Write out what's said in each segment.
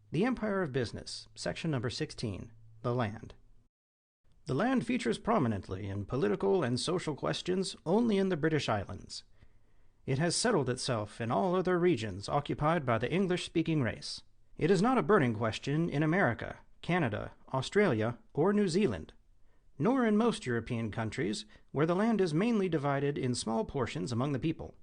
The Empire of Business, section number 16, The Land. The land features prominently in political and social questions only in the British Islands. It has settled itself in all other regions occupied by the English-speaking race. It is not a burning question in America, Canada, Australia, or New Zealand, nor in most European countries where the land is mainly divided in small portions among the people.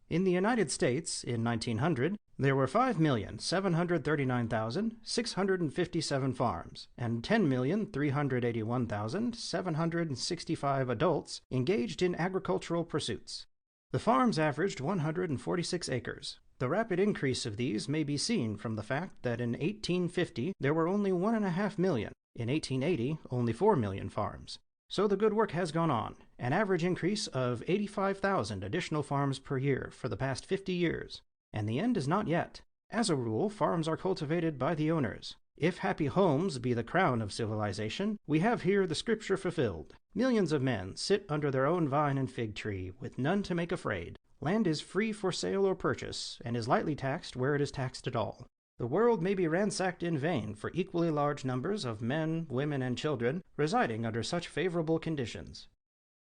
In the United States, in 1900, there were 5,739,657 farms and 10,381,765 adults engaged in agricultural pursuits. The farms averaged 146 acres. The rapid increase of these may be seen from the fact that in 1850 there were only 1.5 million, in 1880 only 4 million farms. So the good work has gone on, an average increase of 85,000 additional farms per year for the past 50 years. And the end is not yet. As a rule, farms are cultivated by the owners. If happy homes be the crown of civilization, we have here the scripture fulfilled. Millions of men sit under their own vine and fig tree, with none to make afraid. Land is free for sale or purchase, and is lightly taxed where it is taxed at all. The world may be ransacked in vain for equally large numbers of men, women, and children residing under such favorable conditions.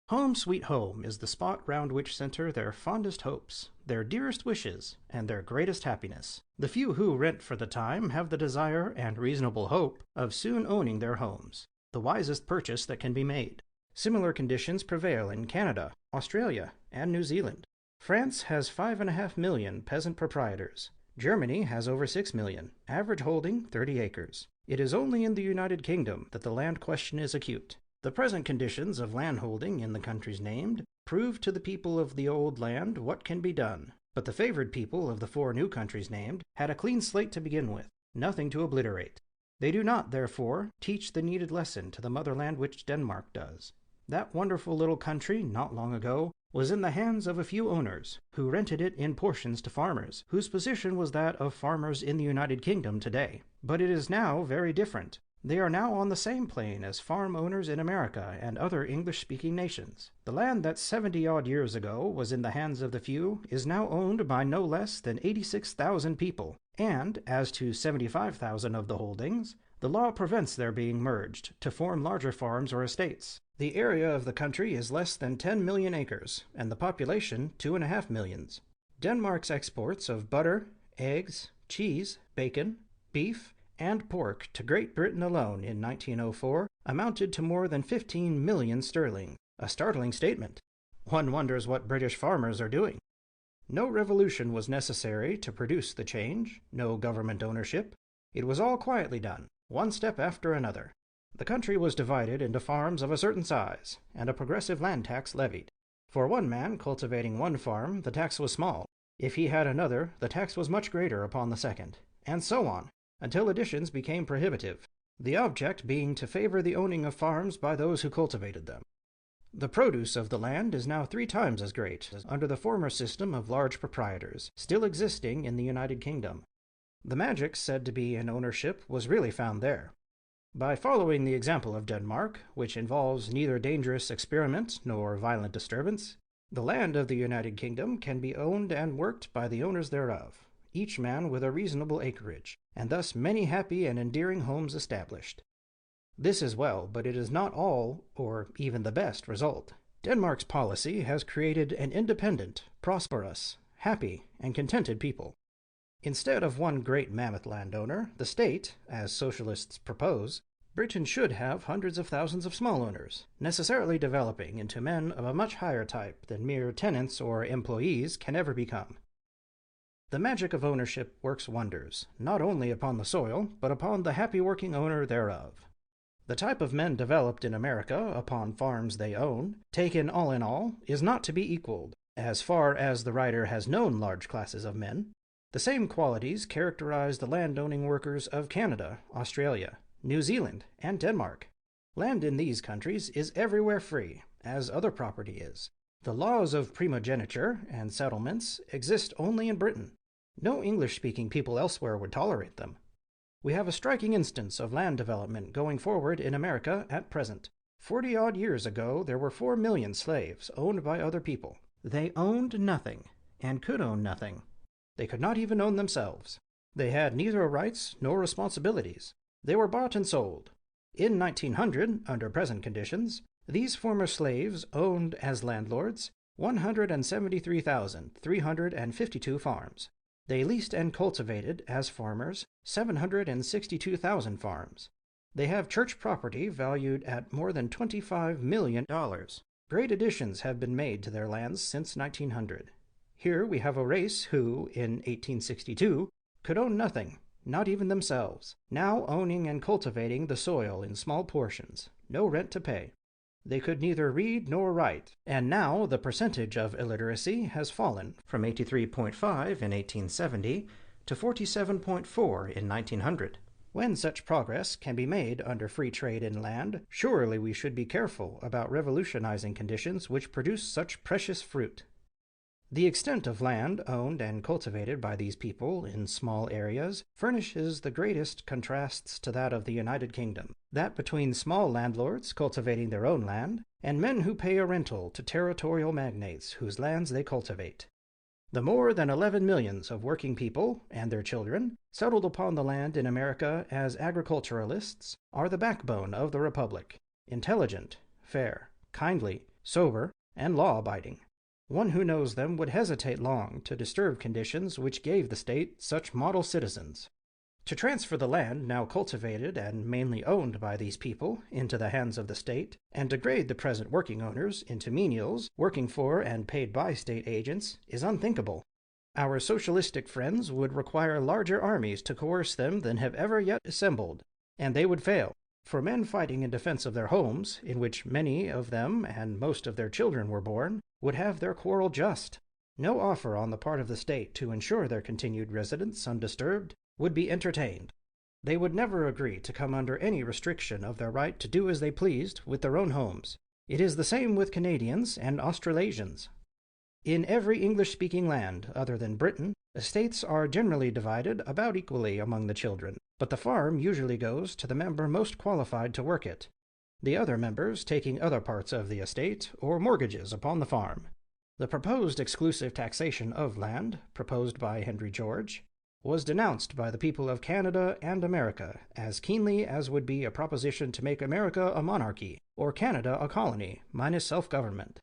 Home sweet home is the spot round which center their fondest hopes, their dearest wishes, and their greatest happiness. The few who rent for the time have the desire and reasonable hope of soon owning their homes, the wisest purchase that can be made. Similar conditions prevail in Canada, Australia, and New Zealand. France has 5.5 million peasant proprietors. Germany has over 6 million, average holding 30 acres. It is only in the United Kingdom that the land question is acute. The present conditions of landholding in the countries named prove to the people of the old land what can be done. But the favored people of the 4 new countries named had a clean slate to begin with, nothing to obliterate. They do not, therefore, teach the needed lesson to the motherland which Denmark does. That wonderful little country, not long ago, was in the hands of a few owners, who rented it in portions to farmers, whose position was that of farmers in the United Kingdom today. But it is now very different. They are now on the same plane as farm owners in America and other English-speaking nations. The land that 70-odd years ago was in the hands of the few is now owned by no less than 86,000 people, and, as to 75,000 of the holdings, the law prevents their being merged to form larger farms or estates. The area of the country is less than 10 million acres, and the population 2.5 millions. Denmark's exports of butter, eggs, cheese, bacon, beef, and pork to Great Britain alone in 1904 amounted to more than 15 million sterling. A startling statement. One wonders what British farmers are doing. No revolution was necessary to produce the change, no government ownership. It was all quietly done, one step after another. The country was divided into farms of a certain size, and a progressive land tax levied. For one man cultivating one farm, the tax was small. If he had another, the tax was much greater upon the second, and so on, until additions became prohibitive, the object being to favor the owning of farms by those who cultivated them. The produce of the land is now 3 times as great as under the former system of large proprietors, still existing in the United Kingdom. The magic said to be in ownership was really found there. By following the example of Denmark, which involves neither dangerous experiment nor violent disturbance, the land of the United Kingdom can be owned and worked by the owners thereof, each man with a reasonable acreage, and thus many happy and endearing homes established. This is well, but it is not all, or even the best, result. Denmark's policy has created an independent, prosperous, happy, and contented people. Instead of one great mammoth landowner, the state, as socialists propose, Britain should have hundreds of thousands of small owners, necessarily developing into men of a much higher type than mere tenants or employees can ever become. The magic of ownership works wonders, not only upon the soil, but upon the happy working owner thereof. The type of men developed in America upon farms they own, taken all in all, is not to be equaled, as far as the writer has known large classes of men. The same qualities characterize the land-owning workers of Canada, Australia, New Zealand, and Denmark. Land in these countries is everywhere free, as other property is. The laws of primogeniture and settlements exist only in Britain. No English-speaking people elsewhere would tolerate them. We have a striking instance of land development going forward in America at present. 40-odd years ago, there were 4 million slaves owned by other people. They owned nothing, and could own nothing. They could not even own themselves. They had neither rights nor responsibilities. They were bought and sold. In 1900, under present conditions, these former slaves owned as landlords 173,352 farms. They leased and cultivated as farmers 762,000 farms. They have church property valued at more than $25 million. Great additions have been made to their lands since 1900. Here we have a race who, in 1862, could own nothing, not even themselves, now owning and cultivating the soil in small portions, no rent to pay. They could neither read nor write, and now the percentage of illiteracy has fallen from 83.5 in 1870 to 47.4 in 1900. When such progress can be made under free trade in land, surely we should be careful about revolutionizing conditions which produce such precious fruit. The extent of land owned and cultivated by these people in small areas furnishes the greatest contrasts to that of the United Kingdom, that between small landlords cultivating their own land, and men who pay a rental to territorial magnates whose lands they cultivate. The more than 11 millions of working people and their children settled upon the land in America as agriculturalists are the backbone of the Republic, intelligent, fair, kindly, sober, and law-abiding. One who knows them would hesitate long to disturb conditions which gave the state such model citizens. To transfer the land now cultivated and mainly owned by these people into the hands of the state, and degrade the present working owners into menials working for and paid by state agents, is unthinkable. Our socialistic friends would require larger armies to coerce them than have ever yet assembled, and they would fail. For men fighting in defense of their homes, in which many of them and most of their children were born, would have their quarrel just. No offer on the part of the state to ensure their continued residence undisturbed would be entertained. They would never agree to come under any restriction of their right to do as they pleased with their own homes. It is the same with Canadians and Australasians. In every English-speaking land other than Britain, estates are generally divided about equally among the children, but the farm usually goes to the member most qualified to work it, the other members taking other parts of the estate or mortgages upon the farm. The proposed exclusive taxation of land, proposed by Henry George, was denounced by the people of Canada and America as keenly as would be a proposition to make America a monarchy or Canada a colony minus self-government.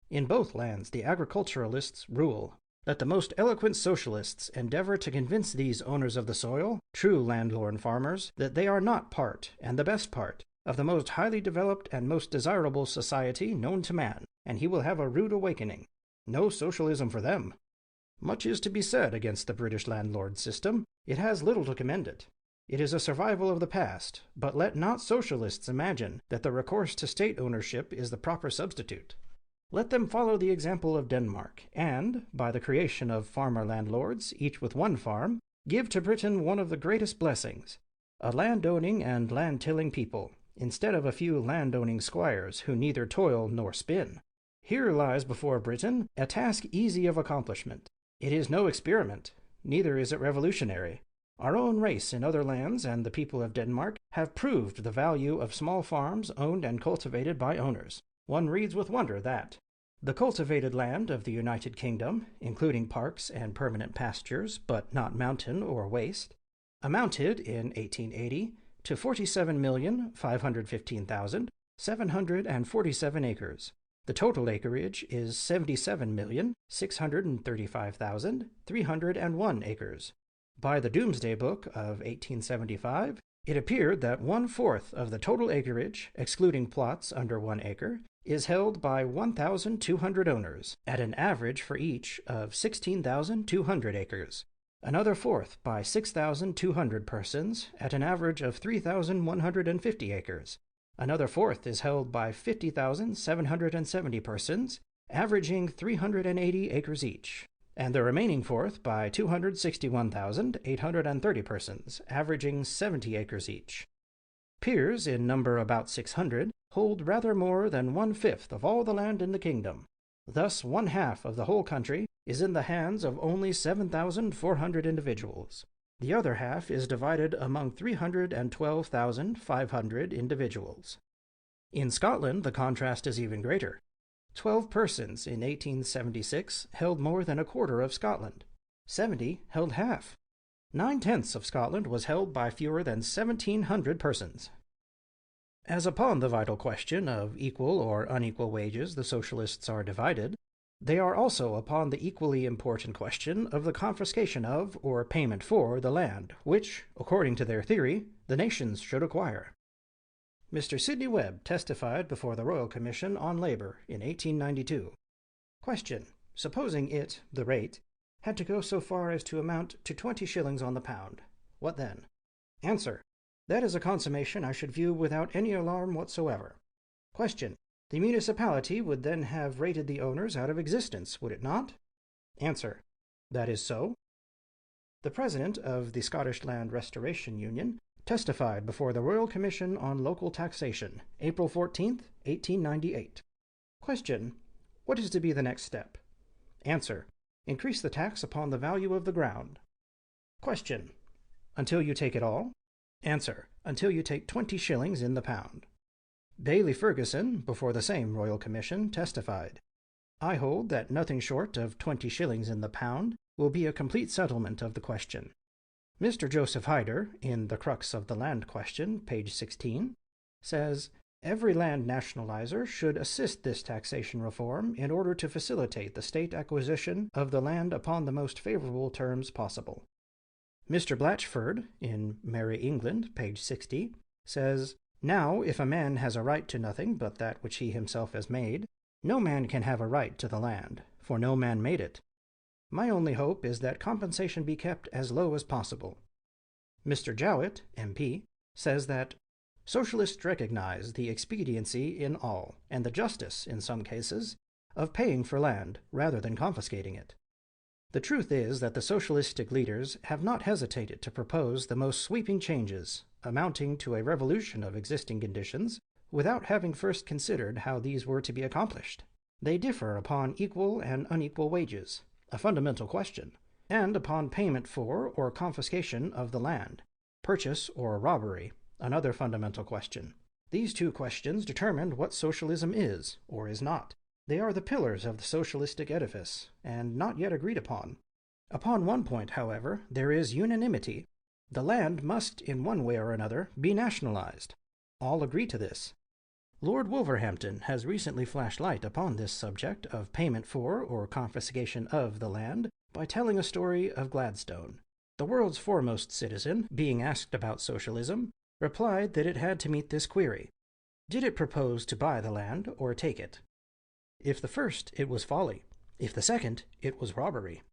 In both lands the agriculturalists rule. Let the most eloquent socialists endeavor to convince these owners of the soil, true landlord farmers, that they are not part, and the best part, of the most highly developed and most desirable society known to man, and he will have a rude awakening. No socialism for them. Much is to be said against the British landlord system. It has little to commend it. It is a survival of the past, but let not socialists imagine that the recourse to state ownership is the proper substitute. Let them follow the example of Denmark, and, by the creation of farmer landlords, each with one farm, give to Britain one of the greatest blessings, a land-owning and land-tilling people, instead of a few land-owning squires who neither toil nor spin. Here lies before Britain a task easy of accomplishment. It is no experiment, neither is it revolutionary. Our own race in other lands and the people of Denmark have proved the value of small farms owned and cultivated by owners. One reads with wonder that the cultivated land of the United Kingdom, including parks and permanent pastures, but not mountain or waste, amounted in 1880 to 47,515,747 acres. The total acreage is 77,635,301 acres. By the Doomsday Book of 1875, it appeared that 1/4 of the total acreage, excluding plots under 1 acre, is held by 1,200 owners, at an average for each of 16,200 acres. Another 1/4 by 6,200 persons, at an average of 3,150 acres. Another 1/4 is held by 50,770 persons, averaging 380 acres each, and the remaining 1/4 by 261,830 persons, averaging 70 acres each. Peers, in number about 600, hold rather more than 1/5 of all the land in the kingdom. Thus 1/2 of the whole country is in the hands of only 7,400 individuals. The other half is divided among 312,500 individuals. In Scotland, the contrast is even greater. 12 persons in 1876 held more than 1/4 of Scotland. 70 held half. 9/10 of Scotland was held by fewer than 1,700 persons. As upon the vital question of equal or unequal wages the socialists are divided, they are also upon the equally important question of the confiscation of, or payment for, the land, which, according to their theory, the nations should acquire. Mr. Sidney Webb testified before the Royal Commission on Labor in 1892. Question: supposing it, the rate, had to go so far as to amount to 20 shillings on the pound, what then? Answer: that is a consummation I should view without any alarm whatsoever. Question: the municipality would then have rated the owners out of existence, would it not? Answer: that is so. The president of the Scottish Land Restoration Union testified before the Royal Commission on Local Taxation, April 14, 1898. Question: what is to be the next step? Answer: increase the tax upon the value of the ground. Question: until you take it all? Answer: until you take 20 shillings in the pound. Bailey Ferguson, before the same Royal Commission, testified, I hold that nothing short of 20 shillings in the pound will be a complete settlement of the question. Mr. Joseph Hyder, in The Crux of the Land Question, page 16, says, every land nationalizer should assist this taxation reform in order to facilitate the state acquisition of the land upon the most favorable terms possible. Mr. Blatchford, in Merry England, page 60, says, now, if a man has a right to nothing but that which he himself has made, no man can have a right to the land, for no man made it. My only hope is that compensation be kept as low as possible. Mr. Jowett, MP, says that socialists recognize the expediency in all, and the justice, in some cases, of paying for land rather than confiscating it. The truth is that the socialistic leaders have not hesitated to propose the most sweeping changes, amounting to a revolution of existing conditions, without having first considered how these were to be accomplished. They differ upon equal and unequal wages, a fundamental question, and upon payment for or confiscation of the land, purchase or robbery, another fundamental question. These two questions determine what socialism is or is not. They are the pillars of the socialistic edifice, and not yet agreed upon. Upon one point, however, there is unanimity. The land must, in one way or another, be nationalized. All agree to this. Lord Wolverhampton has recently flashed light upon this subject of payment for or confiscation of the land by telling a story of Gladstone. The world's foremost citizen, being asked about socialism, replied that it had to meet this query. Did it propose to buy the land or take it? If the first, it was folly. If the second, it was robbery.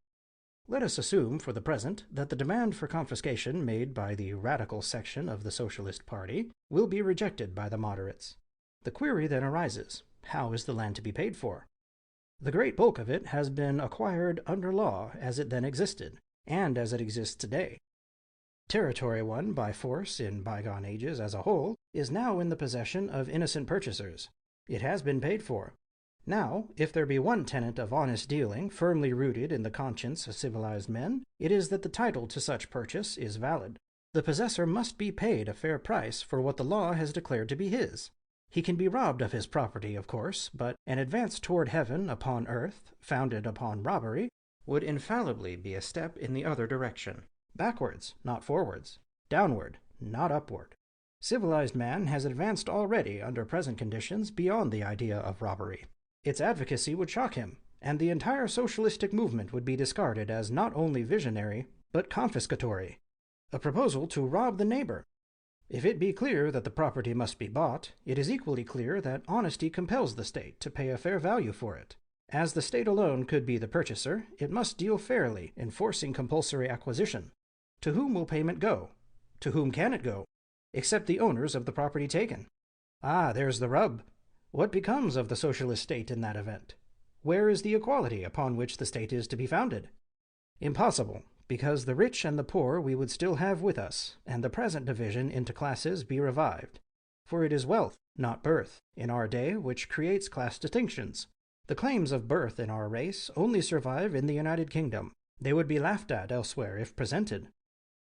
Let us assume, for the present, that the demand for confiscation made by the radical section of the Socialist Party will be rejected by the moderates. The query then arises, how is the land to be paid for? The great bulk of it has been acquired under law as it then existed, and as it exists today. Territory won by force in bygone ages as a whole is now in the possession of innocent purchasers. It has been paid for. Now, if there be one tenet of honest dealing firmly rooted in the conscience of civilized men, it is that the title to such purchase is valid. The possessor must be paid a fair price for what the law has declared to be his. He can be robbed of his property, of course, but an advance toward heaven upon earth, founded upon robbery, would infallibly be a step in the other direction. Backwards, not forwards. Downward, not upward. Civilized man has advanced already under present conditions beyond the idea of robbery. Its advocacy would shock him, and the entire socialistic movement would be discarded as not only visionary, but confiscatory. A proposal to rob the neighbor. If it be clear that the property must be bought, it is equally clear that honesty compels the state to pay a fair value for it. As the state alone could be the purchaser, it must deal fairly, enforcing compulsory acquisition. To whom will payment go? To whom can it go? Except the owners of the property taken. Ah, there's the rub. What becomes of the socialist state in that event? Where is the equality upon which the state is to be founded? Impossible, because the rich and the poor we would still have with us, and the present division into classes be revived. For it is wealth, not birth, in our day which creates class distinctions. The claims of birth in our race only survive in the United Kingdom. They would be laughed at elsewhere if presented.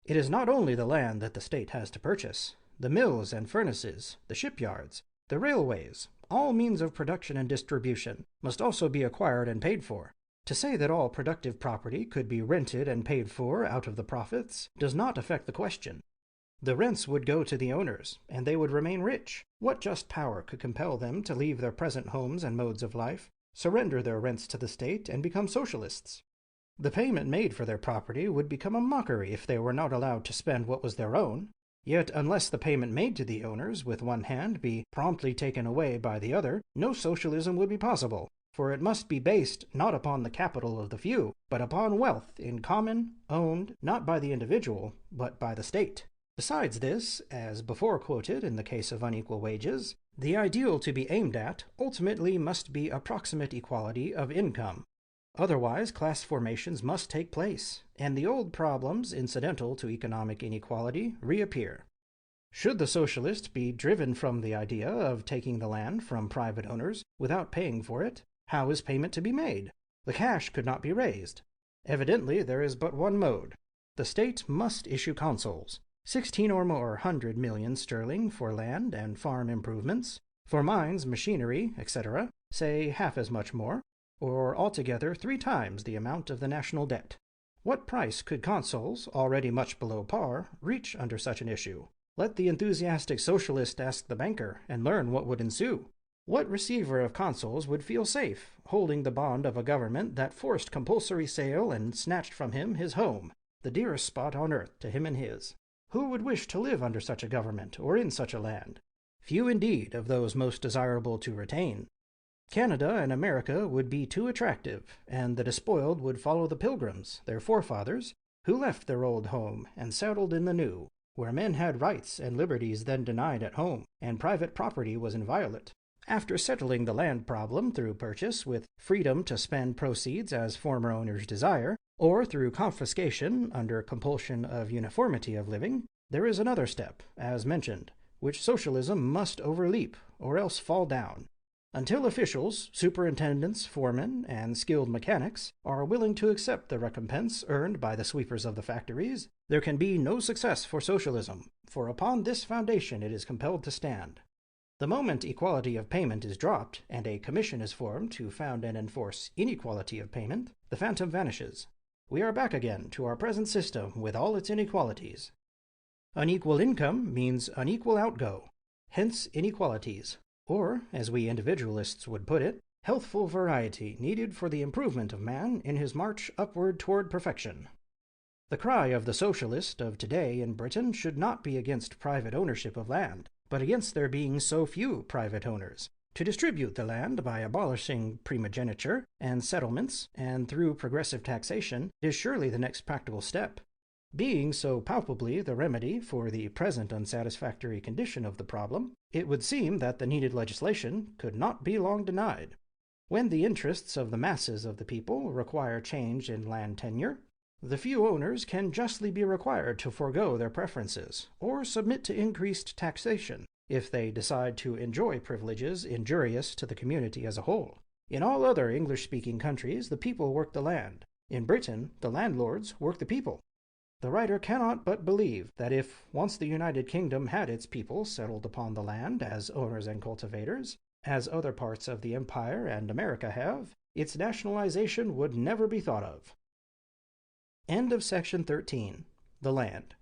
It is not only the land that the state has to purchase. The mills and furnaces, the shipyards, the railways, all means of production and distribution, must also be acquired and paid for. To say that all productive property could be rented and paid for out of the profits does not affect the question. The rents would go to the owners, and they would remain rich. What just power could compel them to leave their present homes and modes of life, surrender their rents to the state, and become socialists? The payment made for their property would become a mockery if they were not allowed to spend what was their own. Yet unless the payment made to the owners with one hand be promptly taken away by the other, no socialism would be possible, for it must be based not upon the capital of the few, but upon wealth in common, owned not by the individual, but by the state. Besides this, as before quoted in the case of unequal wages, the ideal to be aimed at ultimately must be approximate equality of income. Otherwise, class formations must take place, and the old problems incidental to economic inequality reappear. Should the socialist be driven from the idea of taking the land from private owners without paying for it, how is payment to be made? The cash could not be raised. Evidently, there is but one mode. The state must issue consols, 16 or more hundred million sterling for land and farm improvements, for mines, machinery, etc., say half as much more, or altogether 3 times the amount of the national debt. What price could consols, already much below par, reach under such an issue? Let the enthusiastic socialist ask the banker, and learn what would ensue. What receiver of consols would feel safe, holding the bond of a government that forced compulsory sale and snatched from him his home, the dearest spot on earth to him and his? Who would wish to live under such a government or in such a land? Few indeed of those most desirable to retain. Canada and America would be too attractive, and the despoiled would follow the Pilgrims, their forefathers, who left their old home and settled in the new, where men had rights and liberties then denied at home, and private property was inviolate. After settling the land problem through purchase with freedom to spend proceeds as former owners desire, or through confiscation under compulsion of uniformity of living, there is another step, as mentioned, which socialism must overleap or else fall down. Until officials, superintendents, foremen, and skilled mechanics are willing to accept the recompense earned by the sweepers of the factories, there can be no success for socialism, for upon this foundation it is compelled to stand. The moment equality of payment is dropped, and a commission is formed to found and enforce inequality of payment, the phantom vanishes. We are back again to our present system with all its inequalities. Unequal income means unequal outgo, hence inequalities, or, as we individualists would put it, healthful variety needed for the improvement of man in his march upward toward perfection. The cry of the socialist of today in Britain should not be against private ownership of land, but against there being so few private owners. To distribute the land by abolishing primogeniture and settlements, and through progressive taxation, is surely the next practical step. Being so palpably the remedy for the present unsatisfactory condition of the problem, it would seem that the needed legislation could not be long denied. When the interests of the masses of the people require change in land tenure, the few owners can justly be required to forego their preferences, or submit to increased taxation, if they decide to enjoy privileges injurious to the community as a whole. In all other English-speaking countries, the people work the land. In Britain, the landlords work the people. The writer cannot but believe that if once the United Kingdom had its people settled upon the land as owners and cultivators, as other parts of the Empire and America have, its nationalization would never be thought of. End of section 13. The Land.